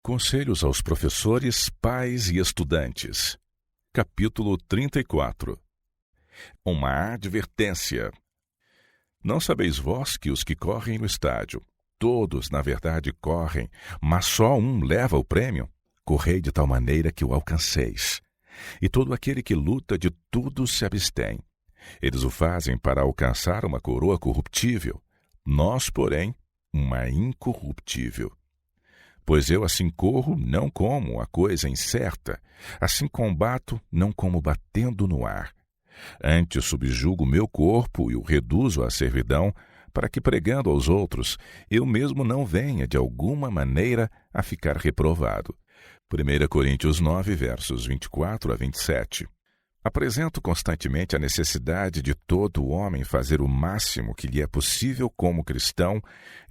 Conselhos aos professores, pais e estudantes. Capítulo 34. Uma advertência. Não sabeis vós que os que correm no estádio, todos na verdade correm, mas só um leva o prêmio? Correi de tal maneira que o alcanceis. E todo aquele que luta de tudo se abstém. Eles o fazem para alcançar uma coroa corruptível, nós, porém, uma incorruptível. Pois eu assim corro, não como a coisa incerta, assim combato, não como batendo no ar. Antes subjugo meu corpo e o reduzo à servidão, para que, pregando aos outros, eu mesmo não venha, de alguma maneira, a ficar reprovado. 1 Coríntios 9, versos 24 a 27. Apresento constantemente a necessidade de todo homem fazer o máximo que lhe é possível como cristão,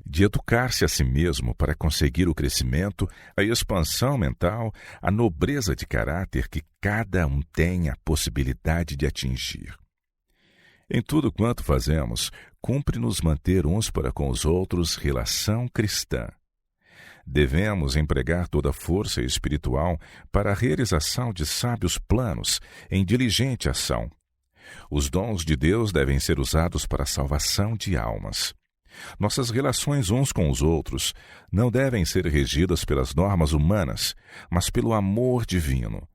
de educar-se a si mesmo para conseguir o crescimento, a expansão mental, a nobreza de caráter que cada um tem a possibilidade de atingir. Em tudo quanto fazemos, cumpre-nos manter uns para com os outros relação cristã. Devemos empregar toda a força espiritual para a realização de sábios planos, em diligente ação. Os dons de Deus devem ser usados para a salvação de almas. Nossas relações uns com os outros não devem ser regidas pelas normas humanas, mas pelo amor divino,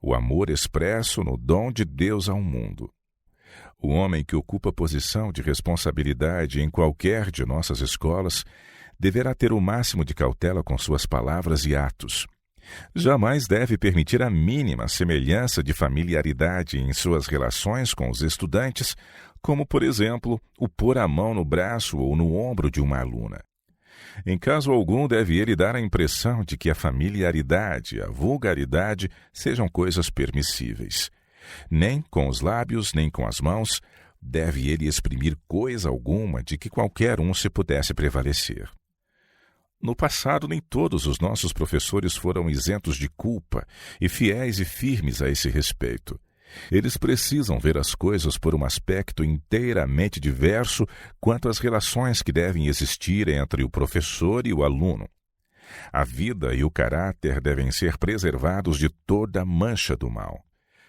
o amor expresso no dom de Deus ao mundo. O homem que ocupa posição de responsabilidade em qualquer de nossas escolas deverá ter o máximo de cautela com suas palavras e atos. Jamais deve permitir a mínima semelhança de familiaridade em suas relações com os estudantes, como, por exemplo, o pôr a mão no braço ou no ombro de uma aluna. Em caso algum, deve ele dar a impressão de que a familiaridade e a vulgaridade sejam coisas permissíveis. Nem com os lábios, nem com as mãos, deve ele exprimir coisa alguma de que qualquer um se pudesse prevalecer. No passado, nem todos os nossos professores foram isentos de culpa e fiéis e firmes a esse respeito. Eles precisam ver as coisas por um aspecto inteiramente diverso quanto às relações que devem existir entre o professor e o aluno. A vida e o caráter devem ser preservados de toda mancha do mal.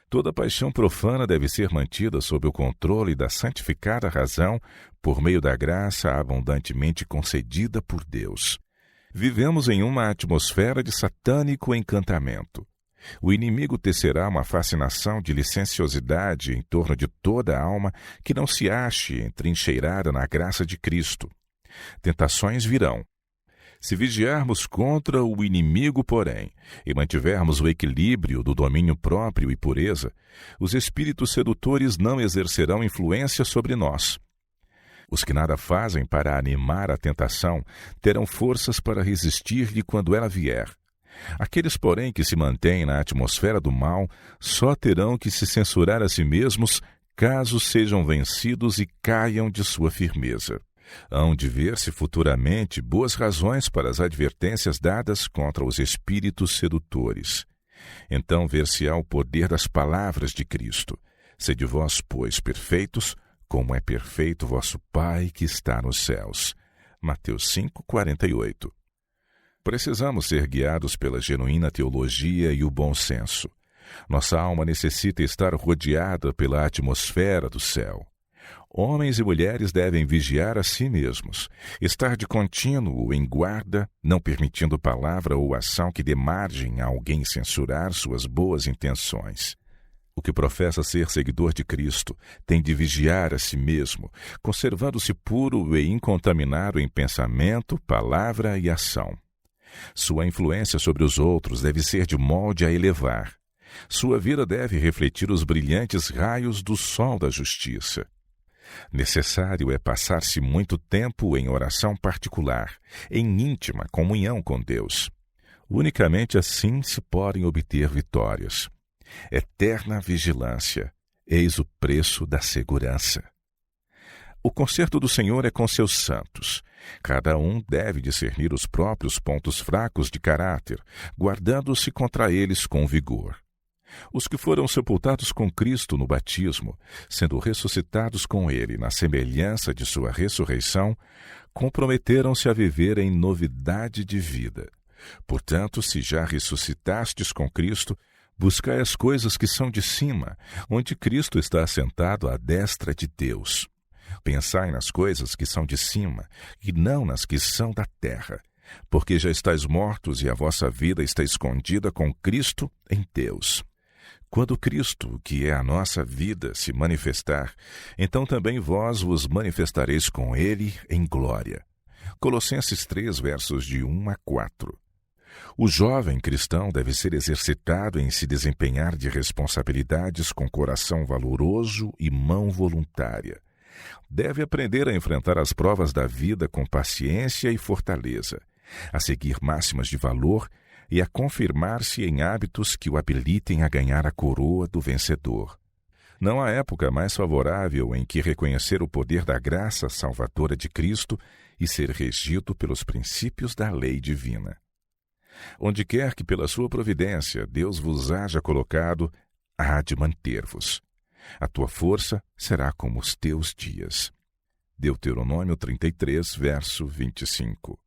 Toda paixão profana deve ser mantida sob o controle da santificada razão por meio da graça abundantemente concedida por Deus. Vivemos em uma atmosfera de satânico encantamento. O inimigo tecerá uma fascinação de licenciosidade em torno de toda a alma que não se ache entrincheirada na graça de Cristo. Tentações virão. Se vigiarmos contra o inimigo, porém, e mantivermos o equilíbrio do domínio próprio e pureza, os espíritos sedutores não exercerão influência sobre nós. Os que nada fazem para animar a tentação terão forças para resistir-lhe quando ela vier. Aqueles, porém, que se mantêm na atmosfera do mal só terão que se censurar a si mesmos caso sejam vencidos e caiam de sua firmeza. Hão de ver-se futuramente boas razões para as advertências dadas contra os espíritos sedutores. Então ver-se-á o poder das palavras de Cristo. Sede vós, pois, perfeitos, como é perfeito vosso Pai que está nos céus. Mateus 5, 48. Precisamos ser guiados pela genuína teologia e o bom senso. Nossa alma necessita estar rodeada pela atmosfera do céu. Homens e mulheres devem vigiar a si mesmos, estar de contínuo em guarda, não permitindo palavra ou ação que dê margem a alguém censurar suas boas intenções. O que professa ser seguidor de Cristo tem de vigiar a si mesmo, conservando-se puro e incontaminado em pensamento, palavra e ação. Sua influência sobre os outros deve ser de molde a elevar. Sua vida deve refletir os brilhantes raios do sol da justiça. Necessário é passar-se muito tempo em oração particular, em íntima comunhão com Deus. Unicamente assim se podem obter vitórias. Eterna vigilância, eis o preço da segurança. O concerto do Senhor é com seus santos. Cada um deve discernir os próprios pontos fracos de caráter, guardando-se contra eles com vigor. Os que foram sepultados com Cristo no batismo, sendo ressuscitados com Ele na semelhança de sua ressurreição, comprometeram-se a viver em novidade de vida. Portanto, se já ressuscitastes com Cristo, buscai as coisas que são de cima, onde Cristo está assentado à destra de Deus. Pensai nas coisas que são de cima, e não nas que são da terra, porque já estáis mortos e a vossa vida está escondida com Cristo em Deus. Quando Cristo, que é a nossa vida, se manifestar, então também vós vos manifestareis com Ele em glória. Colossenses 3, versos de 1 a 4. O jovem cristão deve ser exercitado em se desempenhar de responsabilidades com coração valoroso e mão voluntária. Deve aprender a enfrentar as provas da vida com paciência e fortaleza, a seguir máximas de valor e a confirmar-se em hábitos que o habilitem a ganhar a coroa do vencedor. Não há época mais favorável em que reconhecer o poder da graça salvadora de Cristo e ser regido pelos princípios da lei divina. Onde quer que pela sua providência Deus vos haja colocado, há de manter-vos. A tua força será como os teus dias. Deuteronômio 33, verso 25.